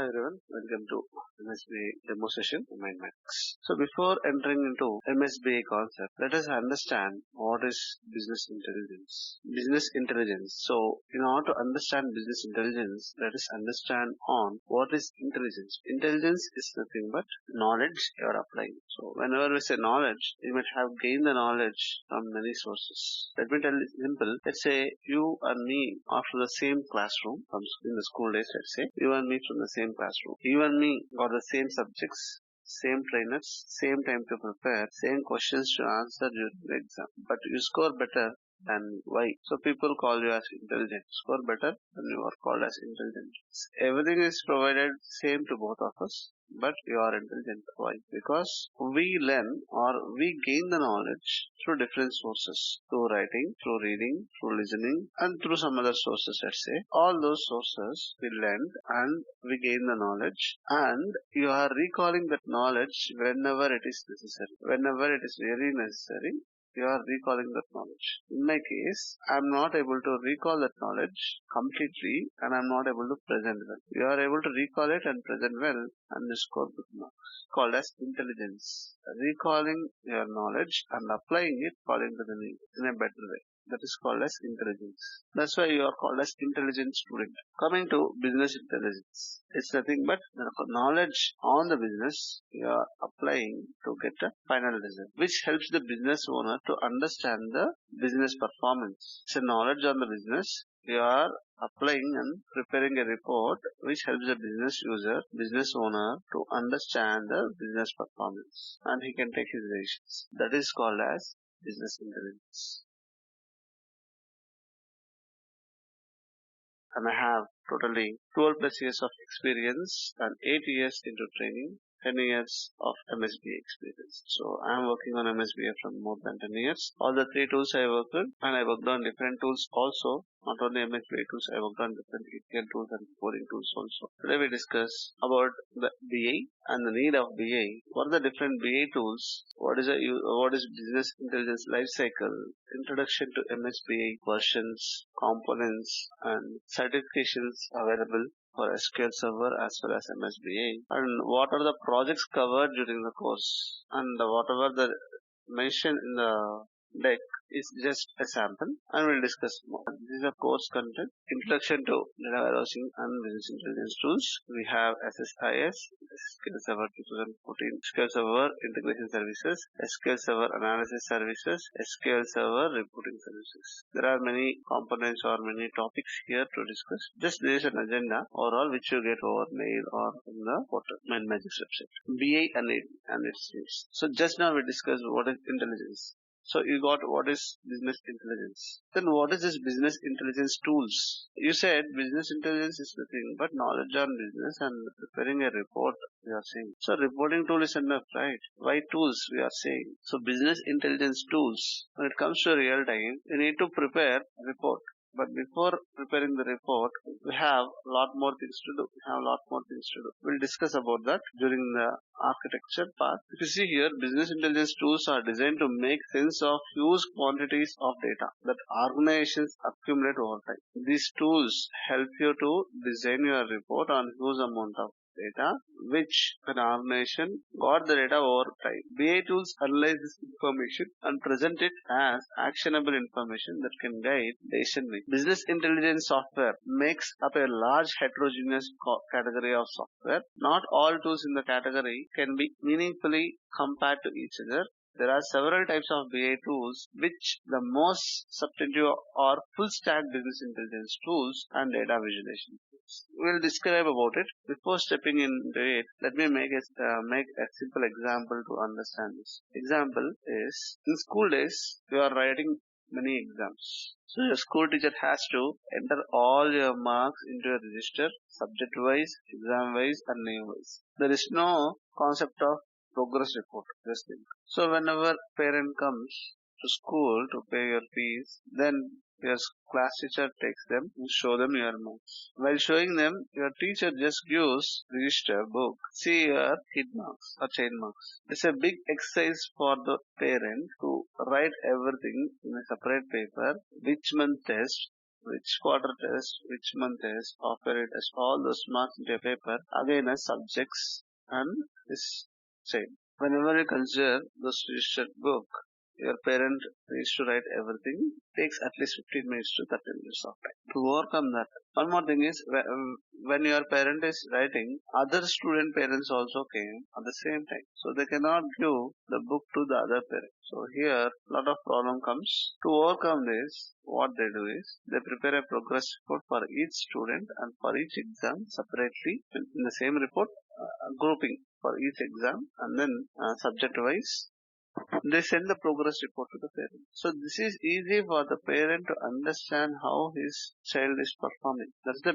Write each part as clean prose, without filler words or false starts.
Hi everyone, welcome to MSBI demo session MindMajix. So before entering into MSBI concept, let us understand what is business intelligence. Business intelligence. So in order to understand business intelligence, let us understand on what is intelligence. Intelligence is nothing but knowledge you are applying. So whenever we say knowledge, you might have gained the knowledge from many sources. Let me tell you simple. Let's say you and me are from the same classroom in the school days. Let's say you and me from the same classroom. You and me got the same subjects, same trainers, same time to prepare, same questions to answer during the exam. But you score better than why? So people call you as intelligent. Score better and you are called as intelligent. Everything is provided same to both of us, but you are intelligent. Why? Because we learn or we gain the knowledge through different sources. Through writing, through reading, through listening, and through some other sources, let's say. All those sources we learn and we gain the knowledge, and you are recalling that knowledge whenever it is necessary. Whenever it is really necessary, you are recalling that knowledge. In my case, I am not able to recall that knowledge completely and I am not able to present well. You are able to recall it and present well and you score good marks. Called as intelligence. Recalling your knowledge and applying it according to the need in a better way. That is called as intelligence. That's why you are called as intelligent student. Coming to business intelligence, it's nothing but the knowledge on the business you are applying to get a final result, which helps the business owner to understand the business performance. It's a knowledge on the business you are applying and preparing a report which helps the business user, business owner to understand the business performance, and he can take his decisions. That is called as business intelligence. And I have totally 12 plus years of experience and 8 years into training, 10 years of MSBI experience. So I am working on MSBI from more than 10 years. All the 3 tools I worked on, and I worked on different tools also. Not only MSBI tools, I worked on different ETL tools and reporting tools also. Today we discuss about the BA and the need of BA. What are the different BA tools? What is business intelligence life cycle? Introduction to MSBI versions, components, and certifications available for SQL Server as well as MSBA, and what are the projects covered during the course, and whatever the mentioned in the deck is just a sample, and we'll discuss more. This is a course content. Introduction to Data Warehousing and Business Intelligence Tools. We have SSIS, SQL Server 2014, SQL Server Integration Services, SQL Server Analysis Services, SQL Server Reporting Services. There are many components or many topics here to discuss. Just there is an agenda overall which you get over mail or in the portal, MindMajix website. BA and its needs. So just now we discussed what is intelligence. So you got what is business intelligence. Then what is this business intelligence tools? You said business intelligence is nothing but knowledge on business and preparing a report, we are saying. So reporting tool is enough, right? Why tools we are saying? So business intelligence tools, when it comes to real time, you need to prepare a report. But before preparing the report, we have a lot more things to do. We'll discuss about that during the architecture part. If you see here, business intelligence tools are designed to make sense of huge quantities of data that organizations accumulate over time. These tools help you to design your report on huge amount of data which an organization got the data over time. BI tools analyze this information and present it as actionable information that can guide decision making. Business intelligence software makes up a large heterogeneous category of software. Not all tools in the category can be meaningfully compared to each other. There are several types of BI tools, which the most substantive are full stack business intelligence tools and data visualization tools. We'll describe about it. Before stepping into it, let me make a simple example to understand this. Example is, in school days, you are writing many exams. So your school teacher has to enter all your marks into a register, subject wise, exam wise, and name wise. There is no concept of progress report. Just think. So whenever parent comes to school to pay your fees, then your class teacher takes them and show them your marks. While showing them, your teacher just gives register book. See your kid marks or chain marks. It's a big exercise for the parent to write everything in a separate paper, which month test, which quarter test, which month test, half-yearly test, all those marks into a paper again as subjects and is same. Whenever you consider those registered book, your parent needs to write everything. It takes at least 15 minutes to 30 minutes of time. To overcome that, one more thing is when your parent is writing, other student parents also came at the same time. So they cannot give the book to the other parent. So here a lot of problem comes. To overcome this, what they do is they prepare a progress report for each student and for each exam separately in the same report, grouping for each exam, and then subject wise they send the progress report to the parent. So this is easy for the parent to understand how his child is performing. That's the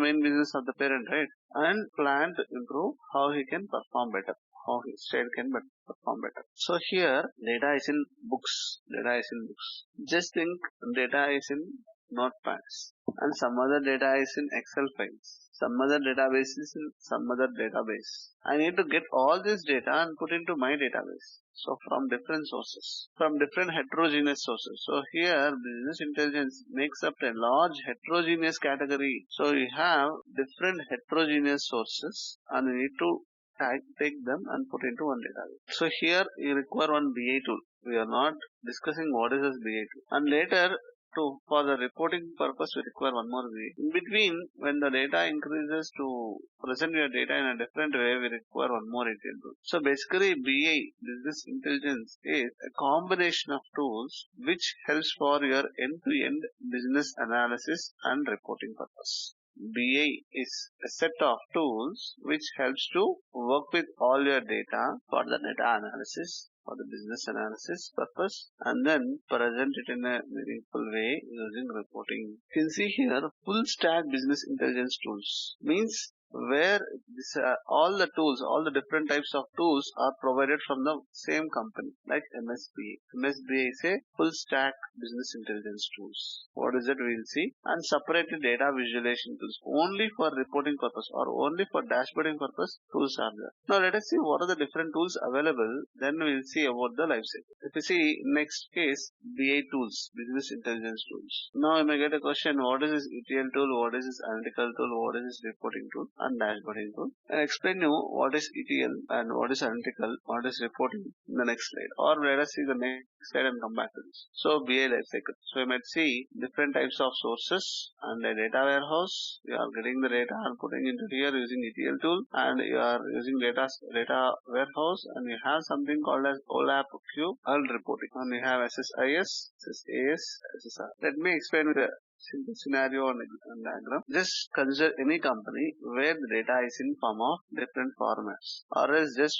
main business of the parent, right? And plan to improve how he can perform better, how his child can perform better. So here data is in books. Data is in books. Just think data is in notepads, and some other data is in Excel files. Some other database is in some other database. I need to get all this data and put into my database. So from different sources, from different heterogeneous sources. So here business intelligence makes up a large heterogeneous category. So you have different heterogeneous sources and you need to take them and put into one database. So here you require one BI tool. We are not discussing what is this BI tool. And later for the reporting purpose, we require one more way. In between, when the data increases to present your data in a different way, we require one more ETL tool. So basically, BI, business intelligence, is a combination of tools which helps for your end-to-end business analysis and reporting purpose. BI is a set of tools which helps to work with all your data for the data analysis, for the business analysis purpose, and then present it in a meaningful way using reporting. You can see here full stack business intelligence tools means where all the tools, all the different types of tools are provided from the same company, like MSBI. MSBI is a full stack business intelligence tools. What is it? We will see. And separated data visualization tools only for reporting purpose or only for dashboarding purpose. Tools are there. Now let us see what are the different tools available. Then we will see about the life cycle. If you see next case, BI tools, business intelligence tools. Now you may get a question: what is this ETL tool? What is this analytical tool? What is this reporting tool? And dashboarding tool. I'll explain you what is ETL and what is analytical, what is reporting in the next slide. Or let us see the next slide and come back to this. So BI life cycle. So you might see different types of sources and a data warehouse. You are getting the data and putting into here using ETL tool, and you are using data warehouse, and you have something called as OLAP queue and reporting. And you have SSIS, SSAS, SSR. Let me explain with a simple scenario and diagram. Just consider any company where the data is in form of different formats, or else just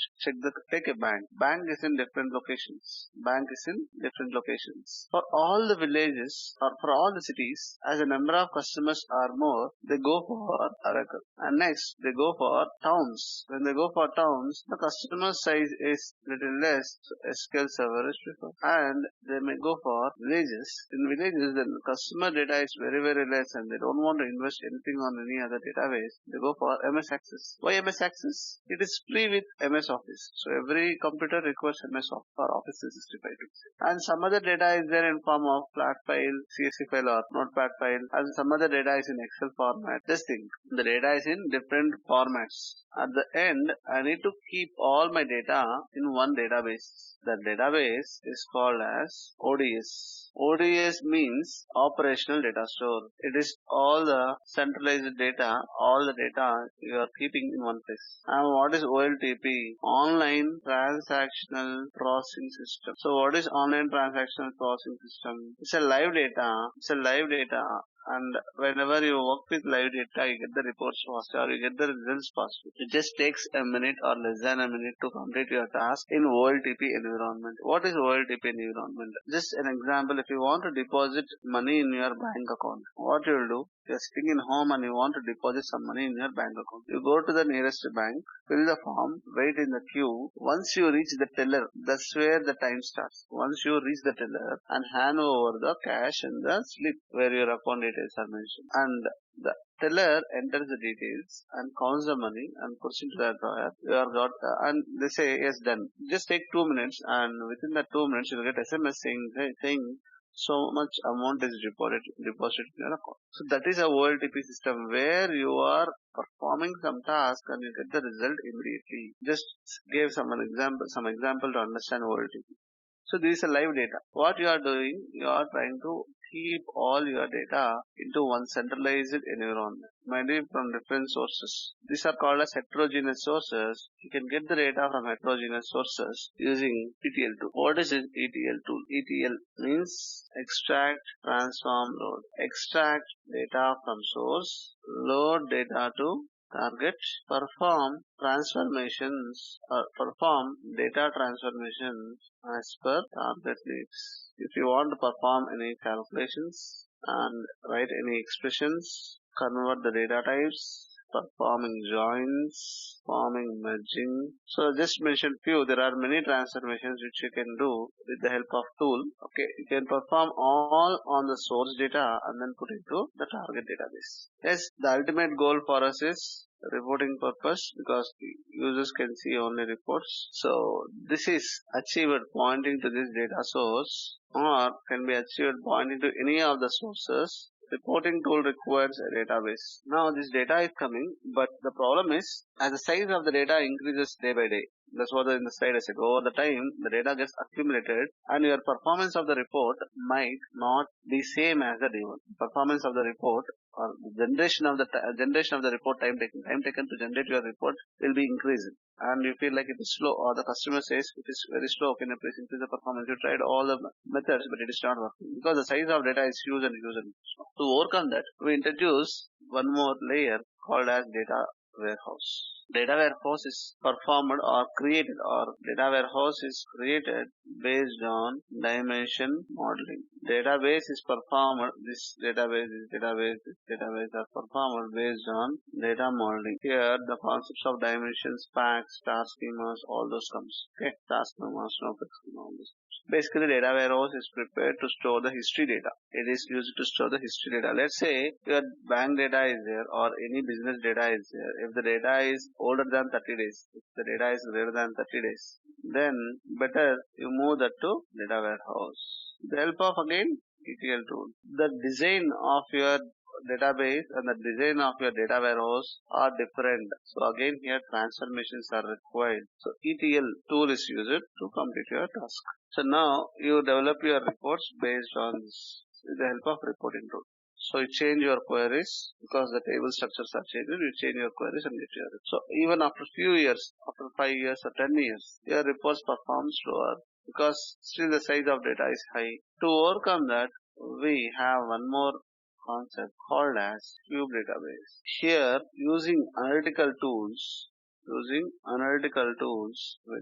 take a bank. Bank is in different locations. Bank is in different locations. For all the villages or for all the cities, as the number of customers are more, they go for Oracle. And next they go for towns. When they go for towns, the customer size is little less, so SQL Server is preferred. And they may go for villages. In villages, the customer data is very less and they don't want to invest anything on any other database. They go for MS Access. Why MS Access? It is free with MS Office. So every computer requires MS Office or Office 365. And some other data is there in form of flat file, CSV file or notepad file, and some other data is in Excel format. Just think, the data is in different formats. At the end, I need to keep all my data in one database. The database is called as ODS. ODS means operational data store. It is all the centralized data, all the data you are keeping in one place. And what is OLTP? Online Transactional Processing System. So what is Online Transactional Processing System? It's a live data. It's a live data. And whenever you work with live data, you get the reports faster or you get the results faster. It just takes a minute or less than a minute to complete your task in OLTP environment. What is OLTP environment? Just an example, if you want to deposit money in your bank account, what you will do? You are sitting in home and you want to deposit some money in your bank account. You go to the nearest bank, fill the form, wait in the queue. Once you reach the teller, that's where the time starts. Once you reach the teller and hand over the cash and the slip where your account details are mentioned. And the teller enters the details and counts the money and puts into the drawer. You are got and they say yes, done. Just take 2 minutes, and within that 2 minutes you will get SMS saying so much amount is deposited in your account. So that is a OLTP system where you are performing some task and you get the result immediately. Just gave some example to understand OLTP. So this is a live data. What you are doing, you are trying to keep all your data into one centralized environment, mainly from different sources. These are called as heterogeneous sources. You can get the data from heterogeneous sources using ETL tool. What is an ETL tool? ETL means extract, transform, load. Extract data from source, load data to target, perform transformations or perform data transformations as per target needs. If you want to perform any calculations and write any expressions, convert the data types, performing joins, forming merging. So just mention few. There are many transformations which you can do with the help of tool. Okay, you can perform all on the source data and then put into the target database. Yes, the ultimate goal for us is reporting purpose because users can see only reports. So this is achieved pointing to this data source or can be achieved pointing to any of the sources. Reporting tool requires a database. Now this data is coming, but the problem is as the size of the data increases day by day. That's what in the slide I said. Over the time, the data gets accumulated and your performance of the report might not be same as the day one. Performance of the report or the generation of the report time taken to generate your report will be increasing. And you feel like it is slow or the customer says it is very slow. Can you please increase the performance? You tried all the methods, but it is not working because the size of data is huge and huge and huge. To overcome that, we introduce one more layer called as data warehouse. Data warehouse is performed or created based on dimension modeling. Database is performed, this database are performed based on data modeling. Here the concepts of dimensions, facts, star schemas, all those comes. Okay, star schemas, snowflake schema, all this. Basically, data warehouse is prepared to store the history data. It is used to store the history data. Let's say your bank data is there or any business data is there. If the data is older than 30 days, if the data is greater than 30 days, then better you move that to data warehouse. With the help of again ETL tool. The design of your database and the design of your data warehouse are different. So again here transformations are required. So ETL tool is used to complete your task. So now you develop your reports based on this with the help of reporting tool. So you change your queries because the table structures are changed. You change your queries and get your reports. So even after few years, after 5 years or 10 years, your reports perform slower because still the size of data is high. To overcome that, we have one more concept called as cube database. Here, using analytical tools, we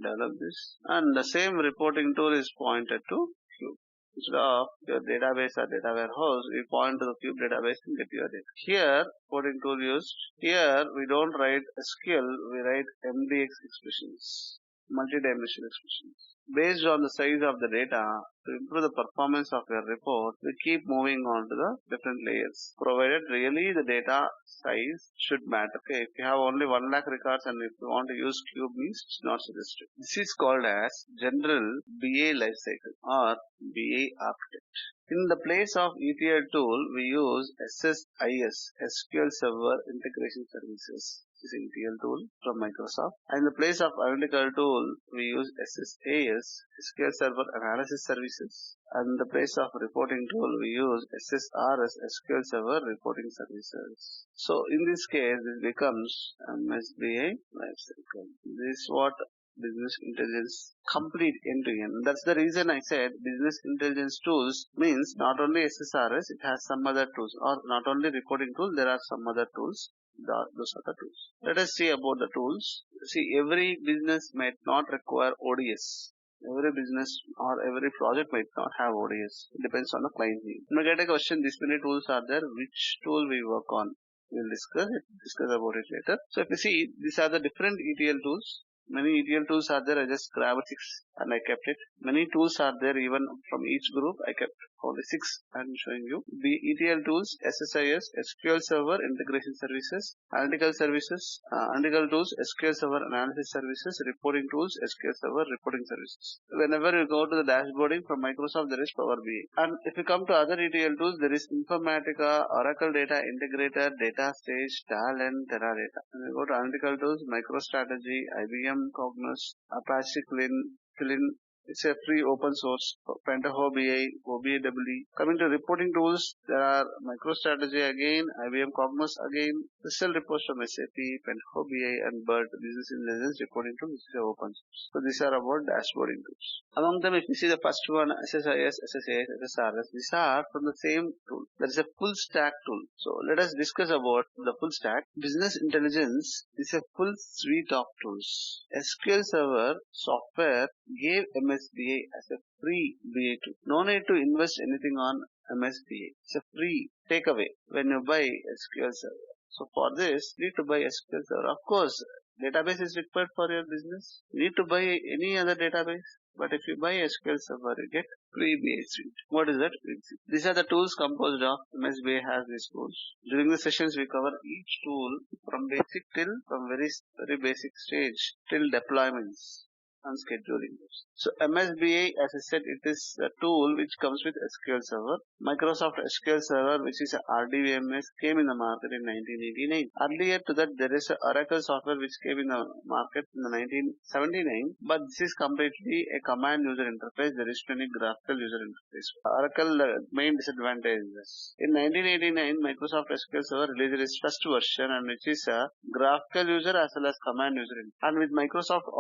develop this, and the same reporting tool is pointed to cube. Instead of your database or data warehouse, we point to the cube database and get your data. Here, reporting tool used. Here, we don't write SQL, we write MDX expressions, multi-dimensional expressions. Based on the size of the data, to improve the performance of your report, we keep moving on to the different layers. Provided really the data size should matter. Okay, if you have only 1 lakh records and if you want to use cube means it's not suggested. This is called as general BA lifecycle or BA architect. In the place of ETL tool, we use SSIS, SQL Server Integration Services. This is ETL tool from Microsoft. And in the place of analytical tool, we use SSAS, SQL Server Analysis Services. And in the place of reporting tool, we use SSRS, SQL Server Reporting Services. So in this case, this becomes MSBI lifecycle. This is what business intelligence complete end-to-end. That's the reason I said business intelligence tools means not only SSRS, it has some other tools, or not only reporting tool, there are some other tools. Those are the tools. Let us see about the tools. See, every business might not require ODS. Every business or every project might not have ODS. It depends on the client need. When we get a question, these many tools are there. Which tool we work on? We'll discuss about it later. So if you see, these are the different ETL tools. Many ETL tools are there. I just grabbed 6 and I kept it. Many tools are there even from each group I kept. only 6 I'm showing you. ETL tools, SSIS, SQL Server Integration Services, Analytical Services, Analytical Tools, SQL Server Analysis Services, Reporting Tools, SQL Server Reporting Services. Whenever you go to the dashboarding from Microsoft, there is Power BI. And if you come to other ETL tools, there is Informatica, Oracle Data Integrator, Data Stage, Talent, Teradata. And you go to Analytical Tools, MicroStrategy, IBM Cognos, Apache Flynn. It's a free open source. Pentaho BI, OBAWE. Coming to reporting tools, there are MicroStrategy again, IBM Cognos again, Crystal reports from SAP, Pentaho BI, and BERT, Business Intelligence reporting tools, which is open source. So these are about dashboarding tools. Among them, if you see the first one, SSIS, SSAS, SSRS, these are from the same tool. There is a full stack tool. So let us discuss about the full stack. Business Intelligence is a full suite of tools. SQL Server software gave MSBI as a free BA tool. No need to invest anything on MSBI. It's a free takeaway when you buy SQL Server. So for this, you need to buy SQL Server. Of course, database is required for your business. You need to buy any other database. But if you buy SQL Server, you get free BA suite. What is that? These are the tools composed of. MSBI has these tools. During the sessions, we cover each tool from basic till from very basic stage till deployments and scheduling. So MSBI, as I said, it is a tool which comes with SQL Server. Microsoft SQL Server, which is a RDBMS, came in the market in 1989. Earlier to that, there is a Oracle software which came in the market in the 1979, but this is completely a command user interface. There is no graphical user interface. Oracle main disadvantage is this. In 1989, Microsoft SQL Server released its first version, and which is a graphical user as well as command user interface. And with Microsoft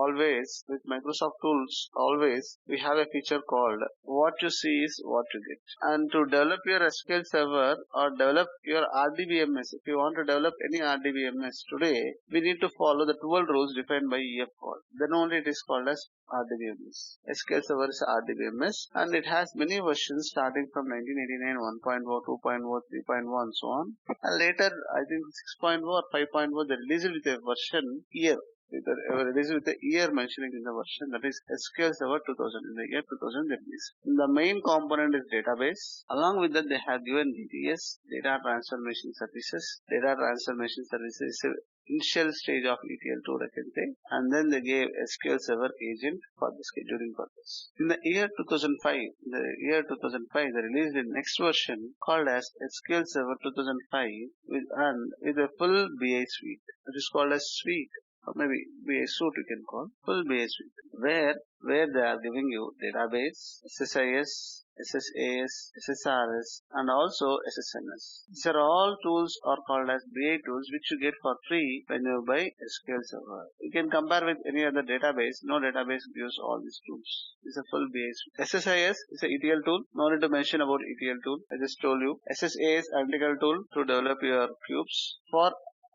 tools, always we have a feature called what you see is what you get. And to develop your SQL Server or develop your RDBMS, if you want to develop any RDBMS today, we need to follow the 12 rules defined by EF code. Then only it is called as RDBMS. SQL Server is RDBMS, and it has many versions starting from 1989, 1.0, 2.0, 3.1, so on. And later, I think 6.0 or 5.0, they released it with a version year. Released with the year mentioning in the version, that is SQL Server 2000. In the year 2000 they released. The main component is database. Along with that, they have given DTS, Data Transformation Services. Data Transformation Services is the initial stage of ETL tool, I can say. And then they gave SQL Server agent for the scheduling purpose. In the year 2005, they released the next version called as SQL Server 2005 with a full BI suite. It is called as suite. Or maybe BA suite you can call, full BA suite, where they are giving you database, SSIS, SSAS, SSRS, and also SSMS. These are all tools are called as BA tools which you get for free when you buy SQL Server. You can compare with any other database. No database gives all these tools. This is a full BA suite. SSIS is an ETL tool. No need to mention about ETL tool. I just told you. SSAS analytical tool to develop your cubes. For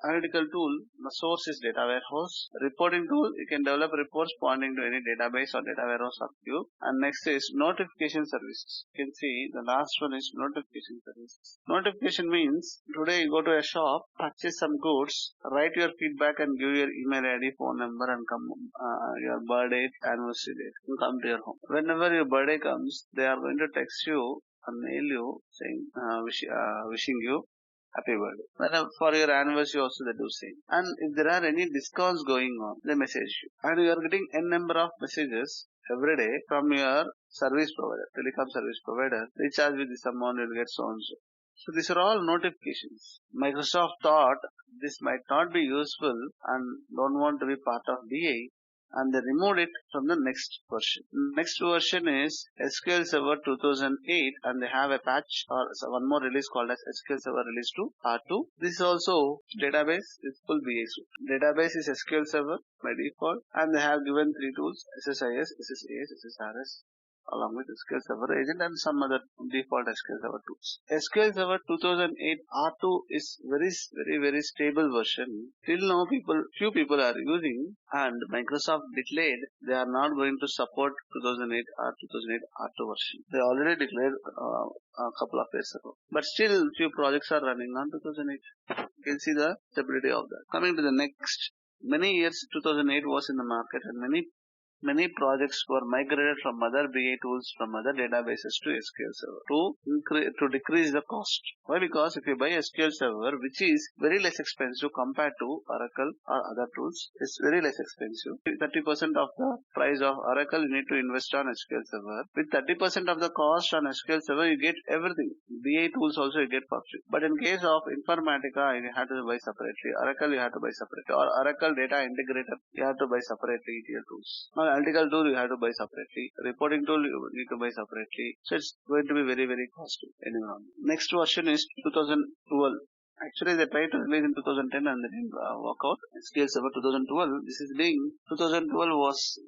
analytical tool, the source is data warehouse. Reporting tool, you can develop reports pointing to any database or data warehouse or cube. And next is notification services. You can see the last one is notification services. Notification means today you go to a shop, purchase some goods, write your feedback and give your email ID, phone number, and come your birthday, anniversary date, and come to your home. Whenever your birthday comes, they are going to text you and mail you saying wishing you happy birthday. For your anniversary also they do same. And if there are any discounts going on, they message you. And you are getting n number of messages every day from your service provider, telecom service provider. Recharge with this amount, you'll get so and so. So these are all notifications. Microsoft thought this might not be useful and don't want to be part of DA, and they removed it from the next version. Next version is SQL Server 2008, and they have a patch or one more release called as SQL Server Release 2 R2. This is also database is full BA suite. Database is SQL Server by default, and they have given 3 tools: SSIS, SSAS, SSRS, along with SQL Server agent and some other default SQL Server tools. SQL Server 2008 R2 is very stable version. Till now few people are using, and Microsoft declared they are not going to support 2008 R2 version. They already declared a couple of years ago. But still few projects are running on 2008. You can see the stability of that. Coming to the next, many years 2008 was in the market and many Many projects were migrated from other BA tools from other databases to SQL Server to decrease the cost. Why? Because if you buy SQL Server, which is very less expensive compared to Oracle or other tools, it's very less expensive. 30% of the price of Oracle you need to invest on SQL Server. With 30% of the cost on SQL Server, you get everything. BA tools also you get for free. But in case of Informatica, you have to buy separately. Oracle you have to buy separately. Or Oracle Data Integrator, you have to buy separately ETL tools. Now, analytical tool you have to buy separately. Reporting tool you need to buy separately. So it's going to be very, very costly. Anyway, next version is 2012. Actually, they tried to release in 2010 and they didn't work out. SQL Server 2012. This is being 2012 was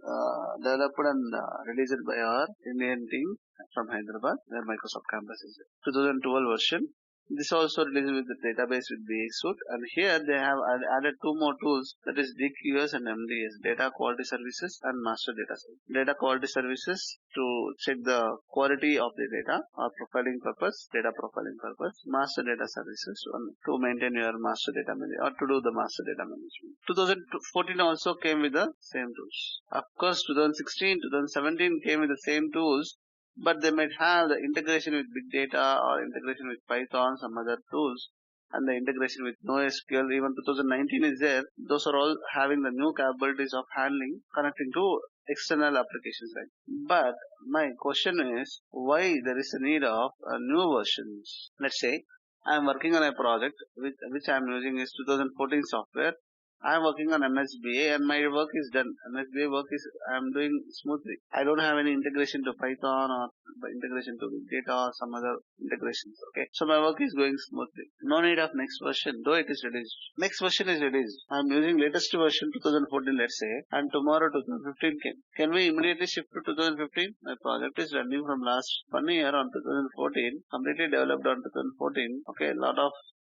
developed and released by our Indian team from Hyderabad, where Microsoft campus is. 2012 version. This also released with the database with BX Suite, and here they have added two more tools, that is DQS and MDS, Data Quality Services and Master Data Service. Data Quality Services to check the quality of the data or profiling purpose, data profiling purpose. Master Data Services to maintain your master data management or to do the master data management. 2014 also came with the same tools. Of course, 2016, 2017 came with the same tools, but they might have the integration with big data or integration with Python, some other tools, and the integration with NoSQL. Even 2019 is there. Those are all having the new capabilities of handling, connecting to external applications. Right? But my question is, why there is a need of new versions? Let's say I am working on a project which I am using is 2014 software. I am working on MSBA and my work is done. MSBA work is I am doing smoothly. I don't have any integration to Python or integration to big data or some other integrations. Okay, so my work is going smoothly. No need of next version, though it is released. Next version is released. I am using latest version 2014, let's say, and tomorrow 2015 came. Can we immediately shift to 2015? My project is running from last 1 year on 2014, completely developed on 2014. Okay, a lot of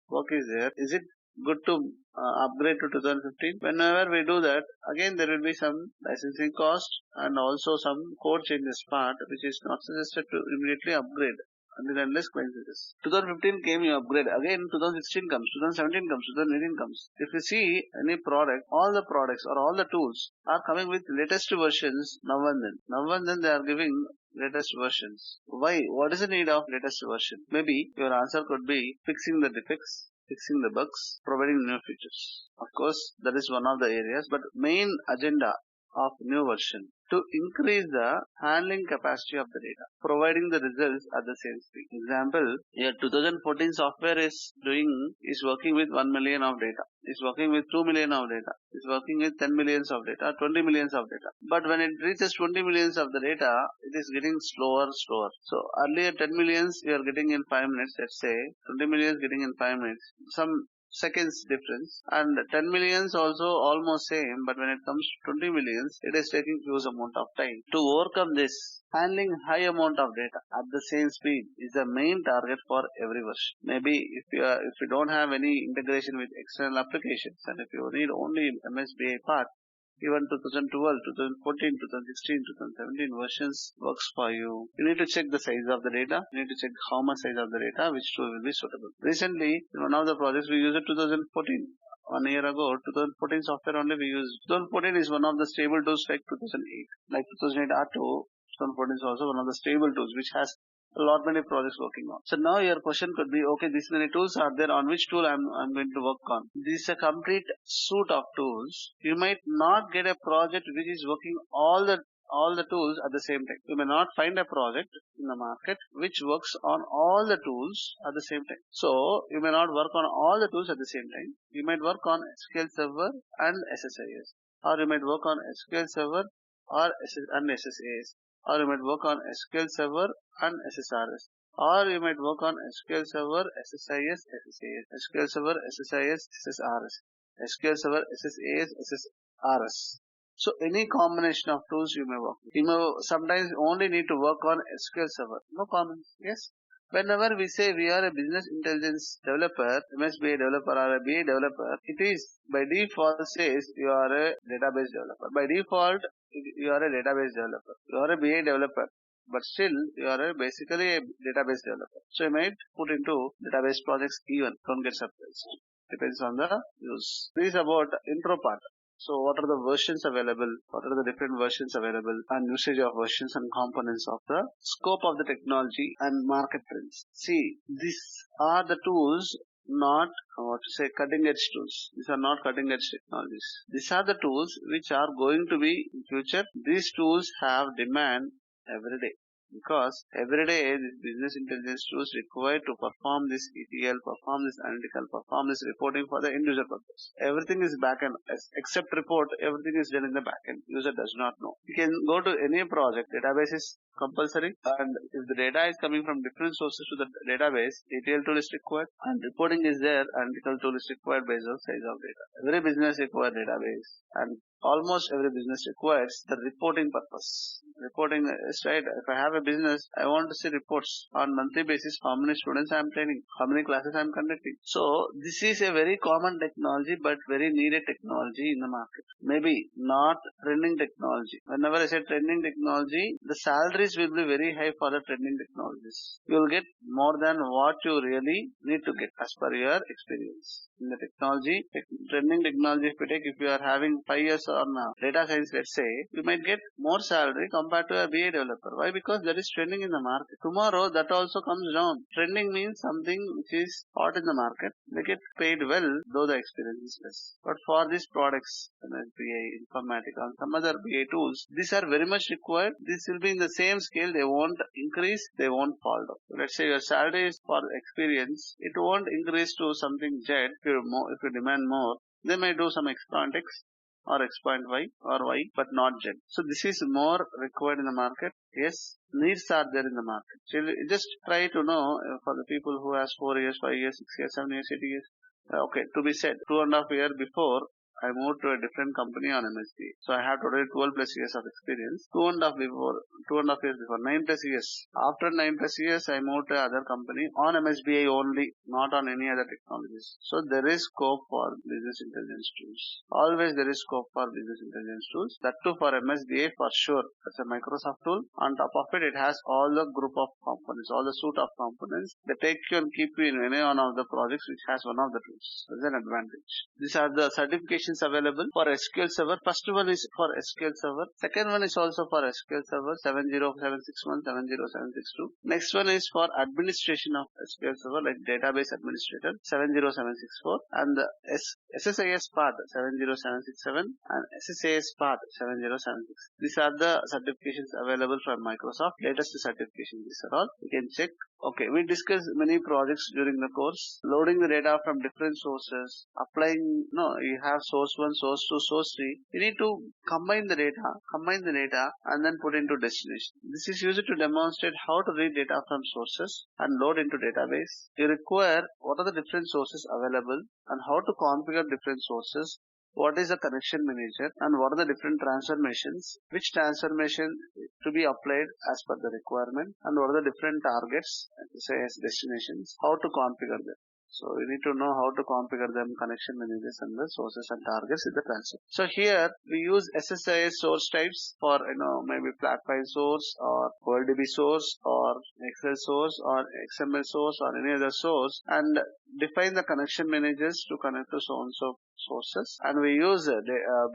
work is there. Is it good to upgrade to 2015? Whenever we do that, again there will be some licensing cost and also some code changes part, which is not suggested to immediately upgrade until unless client says. 2015 came, you upgrade. Again 2016 comes, 2017 comes, 2018 comes. If you see any product, all the products or all the tools are coming with latest versions now and then. Now and then they are giving latest versions. Why? What is the need of latest version? Maybe your answer could be fixing the defects, fixing the bugs, providing new features. Of course, that is one of the areas, but main agenda of new version to increase the handling capacity of the data, providing the results at the same speed. Example, your 2014 software is working with 1 million of data, is working with 2 million of data, is working with 10 millions of data, 20 millions of data. But when it reaches 20 millions of the data, it is getting slower. So earlier 10 millions you are getting in 5 minutes, let's say 20 millions getting in 5 minutes. Some seconds difference, and 10 millions also almost same, but when it comes to 20 millions, it is taking huge amount of time. To overcome this, handling high amount of data at the same speed is the main target for every version. Maybe if you don't have any integration with external applications, and if you need only MSBI part, even 2012, 2014, 2016, 2017 versions works for you. You need to check the size of the data. You need to check how much size of the data, which tool will be suitable. Recently, in one of the projects we used 2014. 1 year ago, 2014 software only we used. 2014 is one of the stable tools like 2008. Like 2008 R2, 2014 is also one of the stable tools which has a lot many projects working on. So now your question could be, okay, these many tools are there, on which tool I'm going to work on. This is a complete suite of tools. You might not get a project which is working all the tools at the same time. You may not find a project in the market which works on all the tools at the same time. So you may not work on all the tools at the same time. You might work on SQL Server and SSIS, or you might work on SQL Server and SSAS, or you might work on SQL Server and SSRS, or you might work on SQL Server, SSIS, SSAS, SQL Server, SSIS, SSRS, SQL Server, SSAS, SSRS. So any combination of tools you may work with. You may sometimes only need to work on SQL Server. No comments. Yes. Whenever we say we are a business intelligence developer, MSBI developer or a BA developer, it is by default says you are a database developer. By default, you are a database developer. You are a BA developer, but still you are basically a database developer. So you might put into database projects even. Don't get surprised. Depends on the use. This is about intro part. So what are the versions available? What are the different versions available? And usage of versions and components of the scope of the technology and market trends. See, these are the tools, not cutting edge tools. These are not cutting edge technologies. These are the tools which are going to be in future. These tools have demand every day. Because every day this business intelligence tools required to perform this ETL, perform this analytical, perform this reporting for the end user purpose. Everything is backend, except report, everything is done in the backend. User does not know. You can go to any project, database is compulsory, and if the data is coming from different sources to the database, ETL tool is required, and reporting is there, analytical tool is required based on size of data. Every business requires database, and almost every business requires the reporting purpose. Reporting is right. If I have a business, I want to see reports on monthly basis, how many students I am training, how many classes I am conducting. So this is a very common technology, but very needed technology in the market. Maybe not trending technology. Whenever I say trending technology, the salaries will be very high for the trending technologies. You will get more than what you really need to get as per your experience. In the technology, trending technology, if you are having 5 years on data science, let's say, you might get more salary compared to a BA developer. Why? Because that is trending in the market. Tomorrow, that also comes down. Trending means something which is hot in the market. They get paid well, though the experience is less. But for these products, MSBI, Informatica, and some other BA tools, these are very much required. This will be in the same scale. They won't increase. They won't fall down. So let's say your salary is for experience. It won't increase to something jet. If you demand more, they may do some exponent X or exponent Y or Y, but not jet. So this is more required in the market. Yes, needs are there in the market. So just try to know for the people who has 4 years, 5 years, 6 years, 7 years, 8 years. Okay, to be said, 2.5 years before, I moved to a different company on MSBI. So I have today 12 plus years of experience. 2.5 years before, 9 plus years. After 9 plus years, I moved to another company on MSBI only, not on any other technologies. So there is scope for business intelligence tools. Always there is scope for business intelligence tools. That too for MSBI for sure. That's a Microsoft tool. On top of it, it has all the group of components, all the suite of components. They take you and keep you in any one of the projects which has one of the tools. That's an advantage. These are the certifications available for SQL Server. First one is for SQL Server. Second one is also for SQL Server 70761, 70762. Next one is for administration of SQL Server like database administrator 70764 and the SSIS part 70767 and SSAS part 7076. These are the certifications available from Microsoft. Latest certifications. These are all. You can check. Okay, we discussed many projects during the course. Loading the data from different sources. You have source 1, source 2, source 3. You need to combine the data and then put into destination. This is used to demonstrate how to read data from sources and load into database. You require what are the different sources available and how to configure different sources. What is the connection manager and what are the different transformations, which transformation to be applied as per the requirement, and what are the different targets, say as destinations, how to configure them. So you need to know how to configure them, connection managers and the sources and targets in the transfer. So here we use SSIS source types for maybe flat file source or WorldDB source or Excel source or XML source or any other source, and define the connection managers to connect to so and so sources. And we use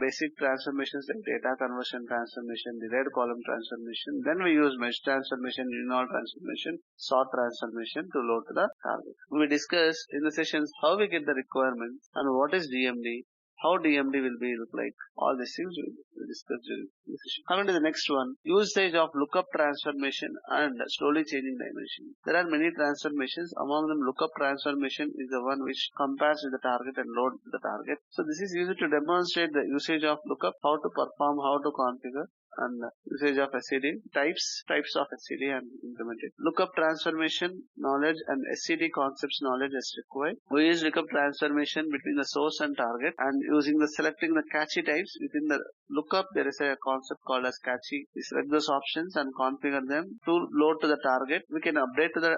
basic transformations like data conversion transformation, derived column transformation. Then we use mesh transformation, renal transformation, sort transformation to load to the target. We discuss in the sessions how we get the requirements and what is DMD, how DMD will be look like. All these things we will discuss during the session. Coming to the next one, usage of lookup transformation and slowly changing dimension. There are many transformations. Among them, lookup transformation is the one which compares with the target and load the target. So this is used to demonstrate the usage of lookup, how to perform, how to configure, and usage of SCD, types of SCD and implemented. Lookup transformation knowledge and SCD concepts knowledge is required. We use lookup transformation between the source and target and using the selecting the catchy types within the lookup. There is a concept called as catchy. We select those options and configure them to load to the target. We can update the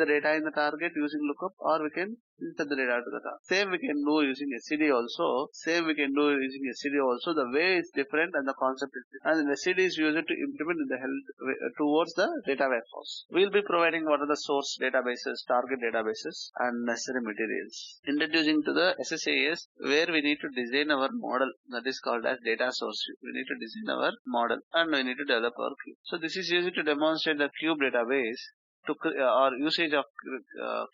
data in the target using lookup, or we can insert the data to the target. Same we can do using SCD also. The way is different and the concept is different. And and SCD is used to implement the health towards the data warehouse. We will be providing what are the source databases, target databases, and necessary materials. Introducing to the SSAS, where we need to design our model, that is called as data source view. We need to design our model and we need to develop our cube. So this is used to demonstrate the cube database or usage of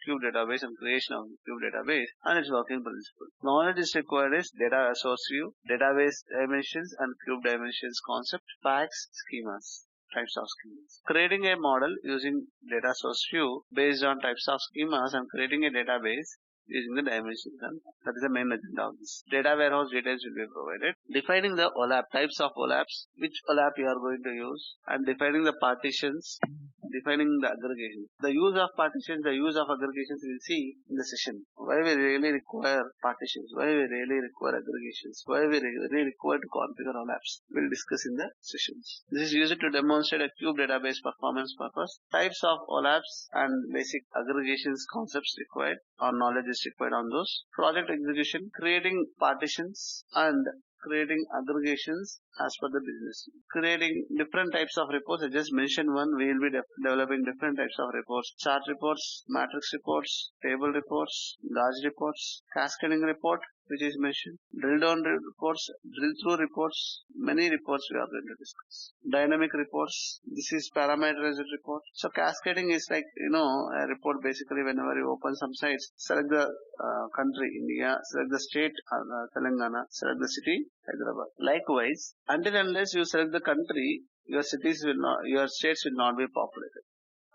cube database and creation of cube database and its working principle. Knowledge is required is data source view, database dimensions and cube dimensions concept, facts, schemas. Types of schemas. Creating a model using data source view based on types of schemas and creating a database using the dimensions, and that is the main agenda of this. Data warehouse details will be provided. Defining the OLAP, types of OLAPs, which OLAP you are going to use, and defining the partitions, defining the aggregation. The use of partitions, the use of aggregations we will see in the session. Why we really require partitions, why we really require aggregations, why we really require to configure OLAPs. We will discuss in the sessions. This is used to demonstrate a cube database performance purpose. Types of OLAPs and basic aggregations concepts required or knowledge is required on those. Project execution, creating partitions and creating aggregations as per the business. Creating different types of reports. I just mentioned one. We will be developing different types of reports. Chart reports, matrix reports, table reports, large reports, cascading report, which is mentioned, drill down reports, drill through reports, many reports we are going to discuss. Dynamic reports, this is parameterized report. So cascading is like, a report basically whenever you open some sites, select the country, India, select the state, Telangana, select the city, Hyderabad. Likewise, until unless you select the country, your states will not be populated.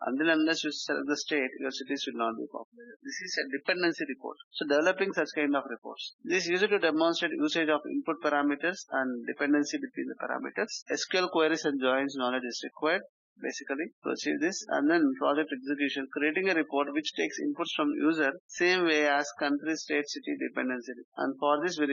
Until unless you select the state, your cities will not be populated. This is a dependency report. So developing such kind of reports. This is used to demonstrate usage of input parameters and dependency between the parameters. SQL queries and joins knowledge is required basically to achieve this. And then project execution, creating a report which takes inputs from user same way as country, state, city dependency. And for this we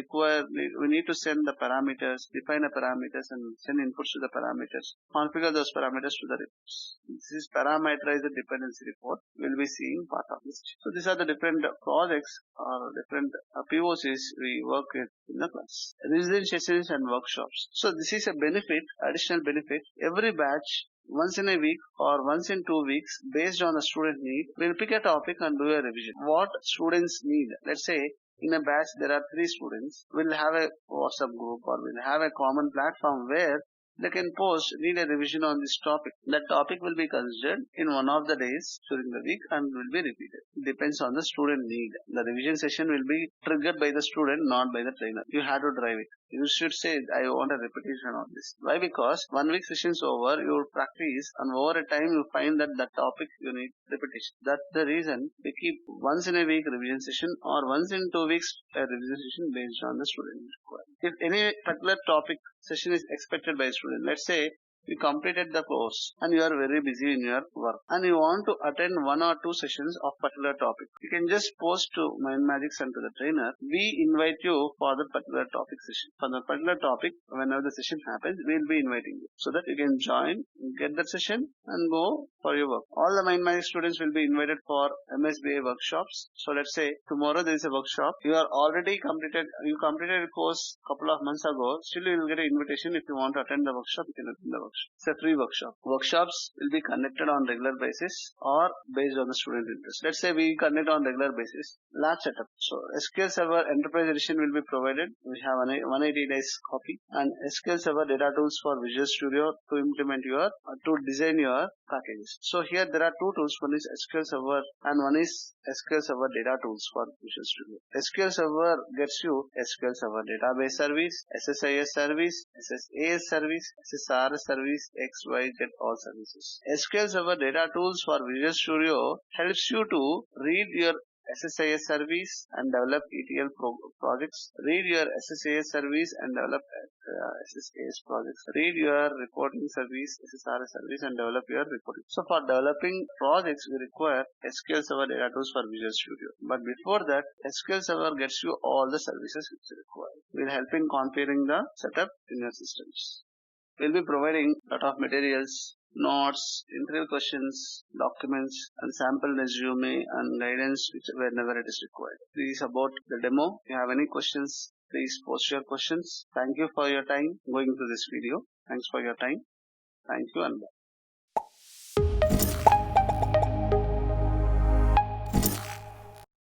need to send the parameters, define the parameters and send inputs to the parameters, configure those parameters to the reports. This is parameterized dependency report. We'll be seeing part of this. So these are the different projects or different POCs we work with in the class. Revision sessions and workshops. So this is a benefit, additional benefit. Every batch, once in a week or once in 2 weeks, based on the student need, we'll pick a topic and do a revision. What students need. Let's say in a batch there are 3 students. We'll have a WhatsApp group or we'll have a common platform where they can post, need a revision on this topic. That topic will be considered in one of the days during the week and will be repeated. It depends on the student need. The revision session will be triggered by the student, not by the trainer. You have to drive it. You should say, I want a repetition on this. Why? Because 1 week session is over, you will practice and over a time you find that topic you need repetition. That's the reason we keep once in a week revision session or once in 2 weeks a revision session based on the student requirement. If any particular topic session is expected by a student, let's say you completed the course and you are very busy in your work and you want to attend 1 or 2 sessions of particular topic, you can just post to MindMajix and to the trainer, we invite you for the particular topic session. For the particular topic, whenever the session happens, we will be inviting you so that you can join, get that session and go for your work. All the MindMajix students will be invited for MSBI workshops. So let's say tomorrow there is a workshop. You completed a course a couple of months ago. Still you will get an invitation. If you want to attend the workshop, you can attend the workshop. It's a free workshop. Workshops will be conducted on regular basis or based on the student interest. Let's say we conduct on regular basis. Lab setup. So SQL Server Enterprise Edition will be provided. We have a 180 days copy and SQL Server data tools for Visual Studio to implement to design your packages. So here there are 2 tools. One is SQL Server and one is SQL Server data tools for Visual Studio. SQL Server gets you SQL Server database service, SSIS service, SSAS service, SSRS service, XYZ all services. SQL Server data tools for Visual Studio helps you to read your SSIS service and develop ETL projects, read your SSAS service and develop SSAS projects, read your reporting service, SSRS service and develop your reporting. So for developing projects, we require SQL Server data tools for Visual Studio. But before that, SQL Server gets you all the services which you require. We'll help in configuring the setup in your systems. We'll be providing a lot of materials, notes, interview questions, documents, and sample resume and guidance whenever it is required. This is about the demo. If you have any questions, please post your questions. Thank you for your time going through this video. Thanks for your time. Thank you and bye.